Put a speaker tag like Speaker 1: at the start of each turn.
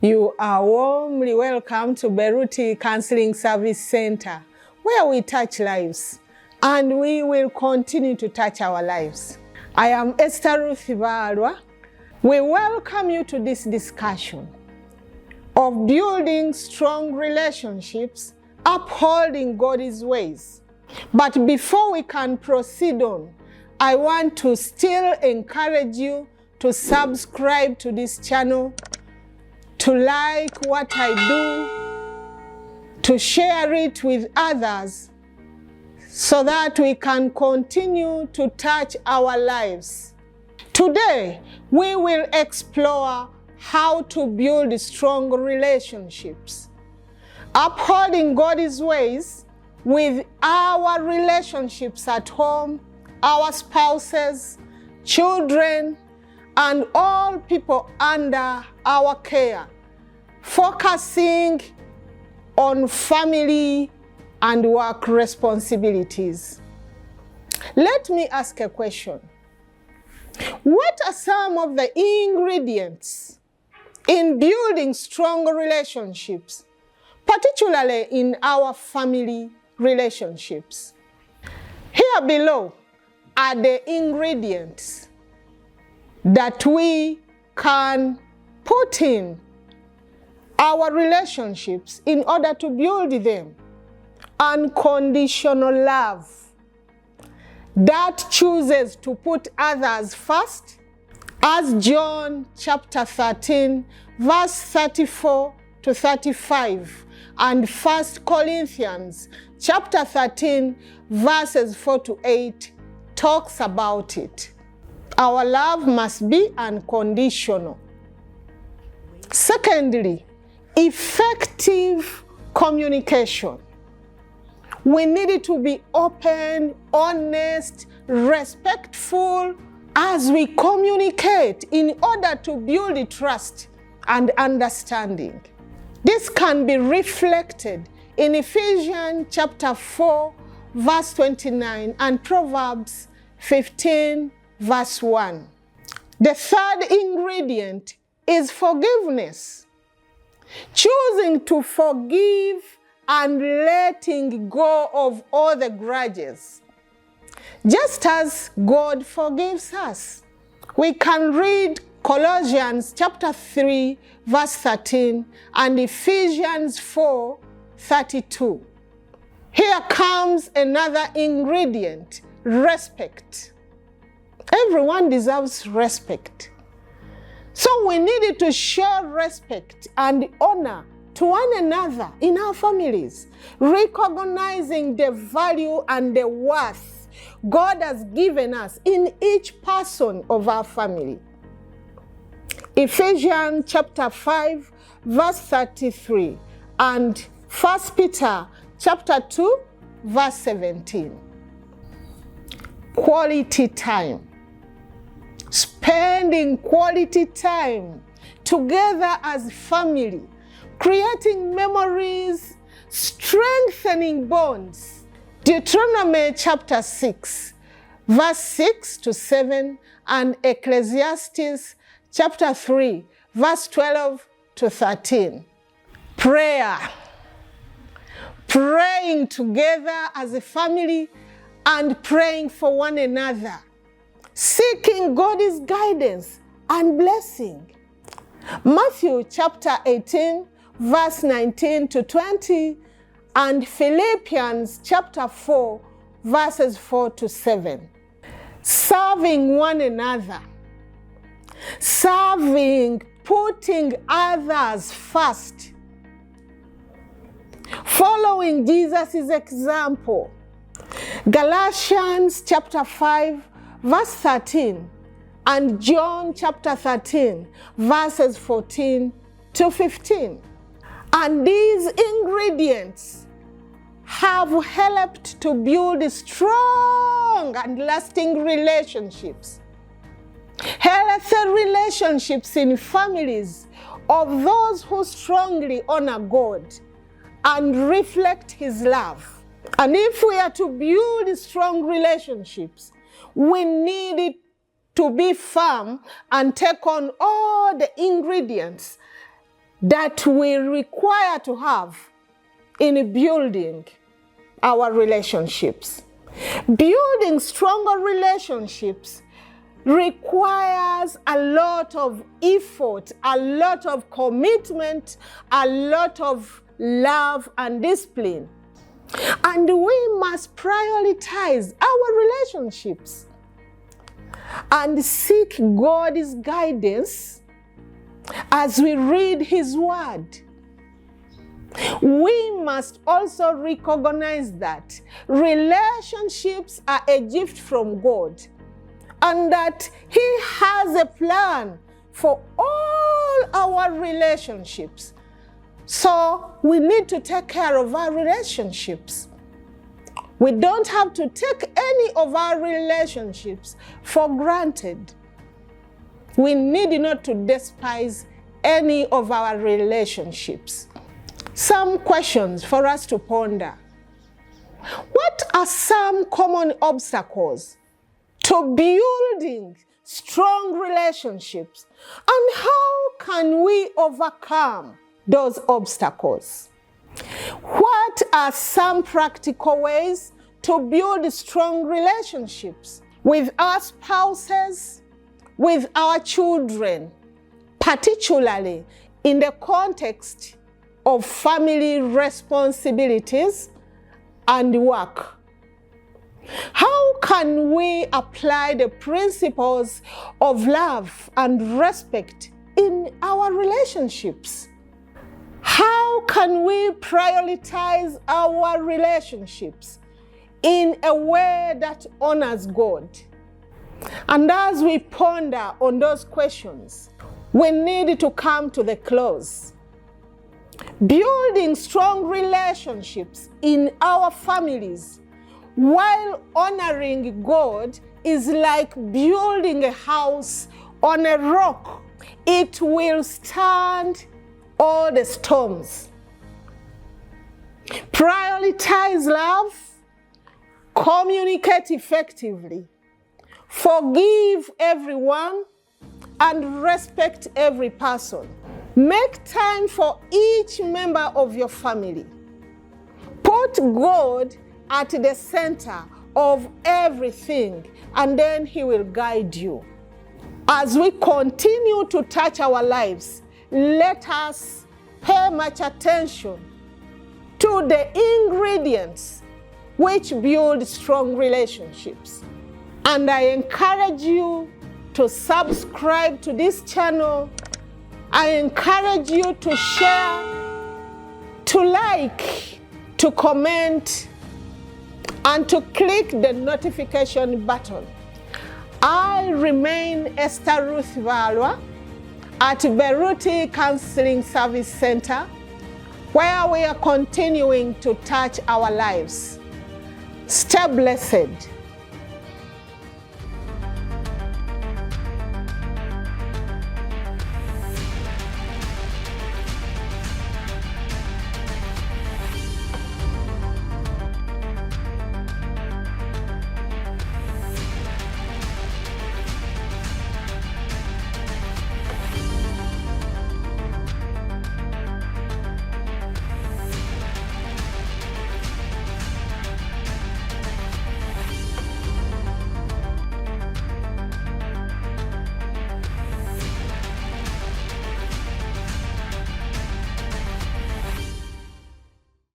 Speaker 1: You are warmly welcome to Beruti Counseling Service Center, where we touch lives, and we will continue to touch our lives. I am Esther Ruth Ibarwa. We welcome you to this discussion of building strong relationships, upholding God's ways. But before we can proceed on, I want to still encourage you to subscribe to this channel, to like what I do, to share it with others, so that we can continue to touch our lives. Today, we will explore how to build strong relationships, upholding God's ways with our relationships at home, our spouses, children, and all people under our care, focusing on family and work responsibilities. Let me ask a question. What are some of the ingredients in building strong relationships, particularly in our family relationships? Here below are the ingredients that we can put in our relationships in order to build them. Unconditional love that chooses to put others first, as John chapter 13, verse 34 to 35, and 1 Corinthians chapter 13, verses 4 to 8 talks about it. Our love must be unconditional. Secondly, effective communication. We need to be open, honest, respectful as we communicate in order to build trust and understanding. This can be reflected in Ephesians chapter 4, verse 29 and Proverbs 15, verse 1. The third ingredient is forgiveness. Choosing to forgive and letting go of all the grudges, just as God forgives us. We can read Colossians chapter 3, verse 13, and Ephesians 4, 32. Here comes another ingredient: respect. Everyone deserves respect. So we needed to show respect and honor to one another in our families, recognizing the value and the worth God has given us in each person of our family. Ephesians chapter 5, verse 33, and 1 Peter chapter 2, verse 17. Quality time. Spending quality time together as family, creating memories, strengthening bonds. Deuteronomy chapter 6, verse 6 to 7, and Ecclesiastes chapter 3, verse 12 to 13. Prayer. Praying together as a family and praying for one another, seeking God's guidance and blessing. Matthew chapter 18, verse 19 to 20, and Philippians chapter 4, verses 4 to 7. Serving one another. Serving, putting others first. Following Jesus' example. Galatians chapter 5, verse 13, and John chapter 13, verses 14 to 15. And these ingredients have helped to build strong and lasting relationships. Healthy relationships in families of those who strongly honor God and reflect His love. And if we are to build strong relationships, we need it to be firm and take on all the ingredients that we require to have in building our relationships. Building stronger relationships requires a lot of effort, a lot of commitment, a lot of love and discipline. And we must prioritize our relationships and seek God's guidance as we read His Word. We must also recognize that relationships are a gift from God and that He has a plan for all our relationships. So we need to take care of our relationships. We don't have to take any of our relationships for granted. We need not to despise any of our relationships. Some questions for us to ponder. What are some common obstacles to building strong relationships, and how can we overcome those obstacles? What are some practical ways to build strong relationships with our spouses, with our children, particularly in the context of family responsibilities and work? How can we apply the principles of love and respect in our relationships? How can we prioritize our relationships in a way that honors God? And as we ponder on those questions, we need to come to the close. Building strong relationships in our families while honoring God is like building a house on a rock. It will stand all the storms. Prioritize love, communicate effectively, forgive everyone, and respect every person. Make time for each member of your family. Put God at the center of everything, and then He will guide you. As we continue to touch our lives, let us pay much attention to the ingredients which build strong relationships. And I encourage you to subscribe to this channel. I encourage you to share, to like, to comment, and to click the notification button. I remain Esther Ruth Valwa at Beruti Counseling Service Center, where we are continuing to touch our lives. Stay blessed.